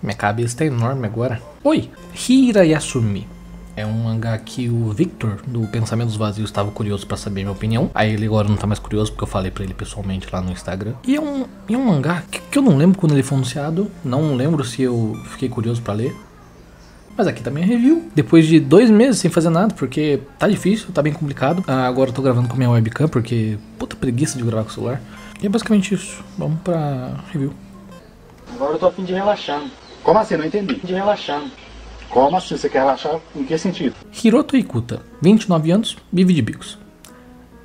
Minha cabeça tá enorme agora. Oi, Hirayasumi. É um mangá que o Victor, do Pensamentos Vazios, estava curioso pra saber minha opinião. Aí ele agora não tá mais curioso porque eu falei pra ele pessoalmente lá no Instagram. E é um mangá que eu não lembro quando ele foi anunciado. Não lembro se eu fiquei curioso pra ler. Mas aqui tá minha review. Depois de 2 meses sem fazer nada, porque tá difícil, tá bem complicado. Agora eu tô gravando com minha webcam, porque puta preguiça de gravar com o celular. E é basicamente isso. Vamos pra review. Agora eu tô a fim de relaxar. Como assim? Não entendi. De relaxar. Como assim? Você quer relaxar? Em que sentido? Hiroto Ikuta, 29 anos, vive de bicos.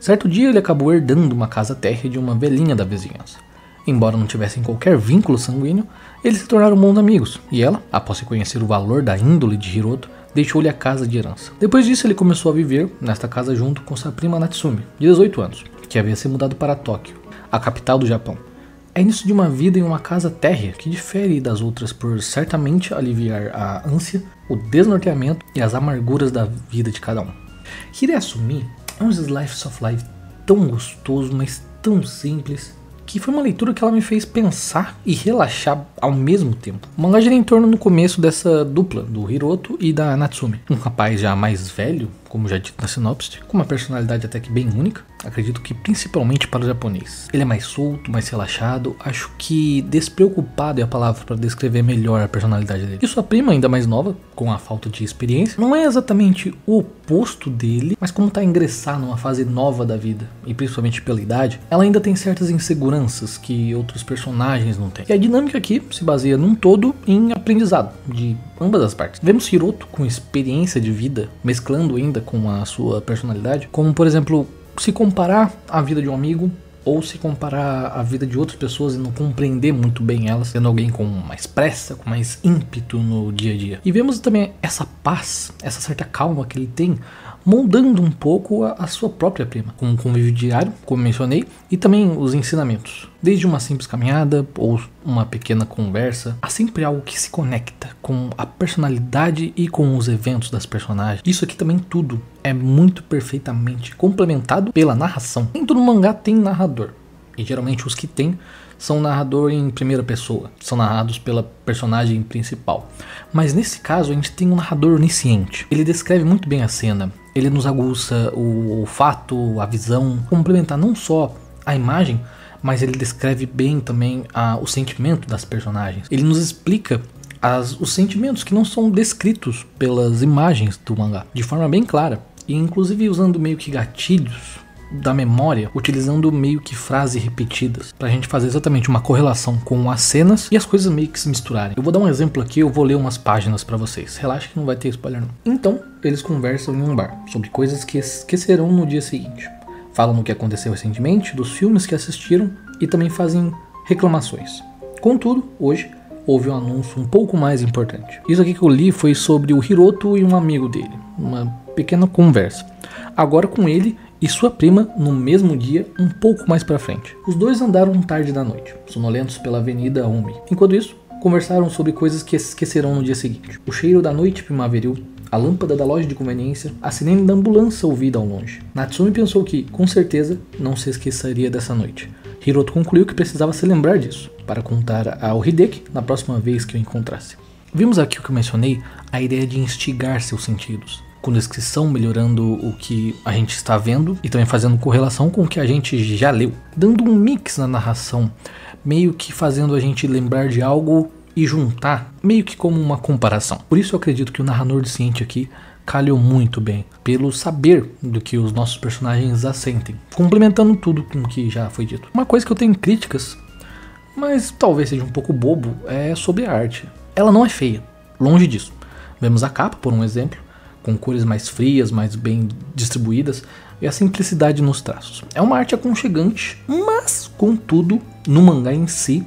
Certo dia ele acabou herdando uma casa térrea de uma velhinha da vizinhança. Embora não tivessem qualquer vínculo sanguíneo, eles se tornaram bons amigos, e ela, após reconhecer o valor da índole de Hiroto, deixou-lhe a casa de herança. Depois disso ele começou a viver nesta casa junto com sua prima Natsumi, de 18 anos, que havia se mudado para Tóquio, a capital do Japão. É início de uma vida em uma casa térrea que difere das outras por certamente aliviar a ânsia, o desnorteamento e as amarguras da vida de cada um. Hirayasumi é um slice of life tão gostoso, mas tão simples, que foi uma leitura que ela me fez pensar e relaxar ao mesmo tempo. O mangá gira em torno no começo dessa dupla, do Hiroto e da Natsumi. Um rapaz já mais velho, como já dito na sinopse, com uma personalidade até que bem única, acredito que principalmente para o japonês. Ele é mais solto, mais relaxado, acho que despreocupado é a palavra para descrever melhor a personalidade dele. E sua prima, ainda mais nova, com a falta de experiência, não é exatamente o oposto dele, mas como está a ingressar numa fase nova da vida, e principalmente pela idade, ela ainda tem certas inseguranças que outros personagens não têm. E a dinâmica aqui se baseia num todo em aprendizado, de ambas as partes. Vemos Hiroto com experiência de vida, mesclando ainda com a sua personalidade, como por exemplo, se comparar a vida de um amigo ou se comparar a vida de outras pessoas e não compreender muito bem elas, sendo alguém com mais pressa, com mais ímpeto no dia a dia. E vemos também essa paz, essa certa calma que ele tem, moldando um pouco a sua própria prima, com um convívio diário, como mencionei, e também os ensinamentos. Desde uma simples caminhada ou uma pequena conversa, há sempre algo que se conecta com a personalidade e com os eventos das personagens. Isso aqui também tudo é muito perfeitamente complementado pela narração. Nem todo mangá tem narrador, e geralmente os que tem são narrador em primeira pessoa, são narrados pela personagem principal. Mas nesse caso a gente tem um narrador onisciente. Ele descreve muito bem a cena, ele nos aguça o olfato, a visão, complementar não só a imagem, mas ele descreve bem também o sentimento das personagens. Ele nos explica os sentimentos que não são descritos pelas imagens do mangá, de forma bem clara, e inclusive usando meio que gatilhos da memória, utilizando meio que frases repetidas, pra gente fazer exatamente uma correlação com as cenas e as coisas meio que se misturarem. Eu vou dar um exemplo aqui, eu vou ler umas páginas pra vocês, relaxa que não vai ter spoiler não. Então, eles conversam em um bar, sobre coisas que esquecerão no dia seguinte. Falam do que aconteceu recentemente, dos filmes que assistiram e também fazem reclamações. Contudo, hoje, houve um anúncio um pouco mais importante. Isso aqui que eu li foi sobre o Hiroto e um amigo dele, uma pequena conversa. Agora com ele e sua prima no mesmo dia, um pouco mais pra frente. Os dois andaram tarde da noite, sonolentos pela avenida Umi. Enquanto isso, conversaram sobre coisas que esquecerão no dia seguinte. O cheiro da noite primaveril, a lâmpada da loja de conveniência, a sirene da ambulância ouvida ao longe. Natsumi pensou que, com certeza, não se esqueceria dessa noite. Hiroto concluiu que precisava se lembrar disso, para contar ao Hideki na próxima vez que o encontrasse. Vimos aqui o que eu mencionei, a ideia de instigar seus sentidos, com descrição melhorando o que a gente está vendo e também fazendo correlação com o que a gente já leu, dando um mix na narração, meio que fazendo a gente lembrar de algo e juntar, meio que como uma comparação. Por isso eu acredito que o narrador onisciente aqui calhou muito bem, pelo saber do que os nossos personagens assentem, complementando tudo com o que já foi dito. Uma coisa que eu tenho críticas, mas talvez seja um pouco bobo, é sobre a arte. Ela não é feia, longe disso. Vemos a capa, por um exemplo, com cores mais frias, mais bem distribuídas, e a simplicidade nos traços. É uma arte aconchegante, mas, contudo, no mangá em si,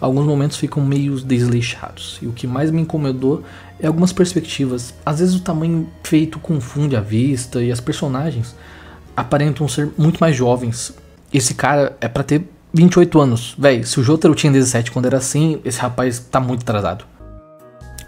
alguns momentos ficam meio desleixados. E o que mais me incomodou é algumas perspectivas. Às vezes o tamanho feito confunde a vista, e as personagens aparentam ser muito mais jovens. Esse cara é pra ter 28 anos. Véi, se o Jotaro tinha 17 quando era assim, esse rapaz tá muito atrasado.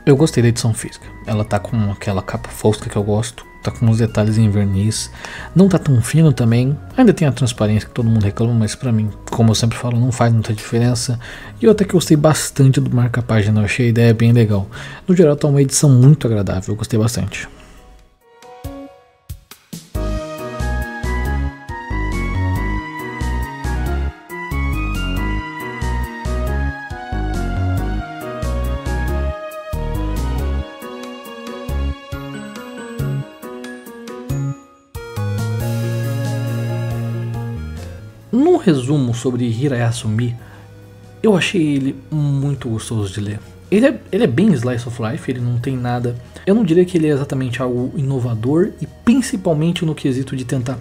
Eu gostei da edição física, ela tá com aquela capa fosca que eu gosto, tá com uns detalhes em verniz, não tá tão fino também, ainda tem a transparência que todo mundo reclama, mas pra mim, como eu sempre falo, não faz muita diferença. E eu até que gostei bastante do marca-página, eu achei a ideia bem legal. No geral tá uma edição muito agradável, eu gostei bastante. Num resumo sobre Hirayasumi, eu achei ele muito gostoso de ler. Ele é bem slice of life, ele não tem nada... Eu não diria que ele é exatamente algo inovador, e principalmente no quesito de tentar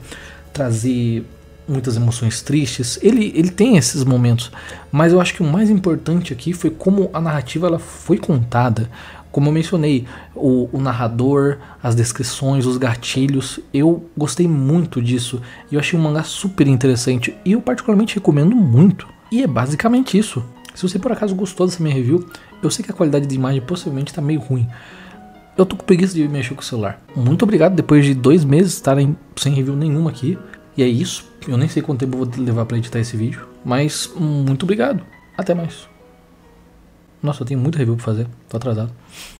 trazer muitas emoções tristes. Ele tem esses momentos, mas eu acho que o mais importante aqui foi como a narrativa ela foi contada. Como eu mencionei, o narrador, as descrições, os gatilhos, eu gostei muito disso. E eu achei o mangá super interessante e eu particularmente recomendo muito. E é basicamente isso. Se você por acaso gostou dessa minha review, eu sei que a qualidade de imagem possivelmente está meio ruim. Eu tô com preguiça de mexer com o celular. Muito obrigado depois de 2 meses estarem sem review nenhuma aqui. E é isso. Eu nem sei quanto tempo eu vou levar para editar esse vídeo. Mas muito obrigado. Até mais. Nossa, eu tenho muita review pra fazer. Tô atrasado.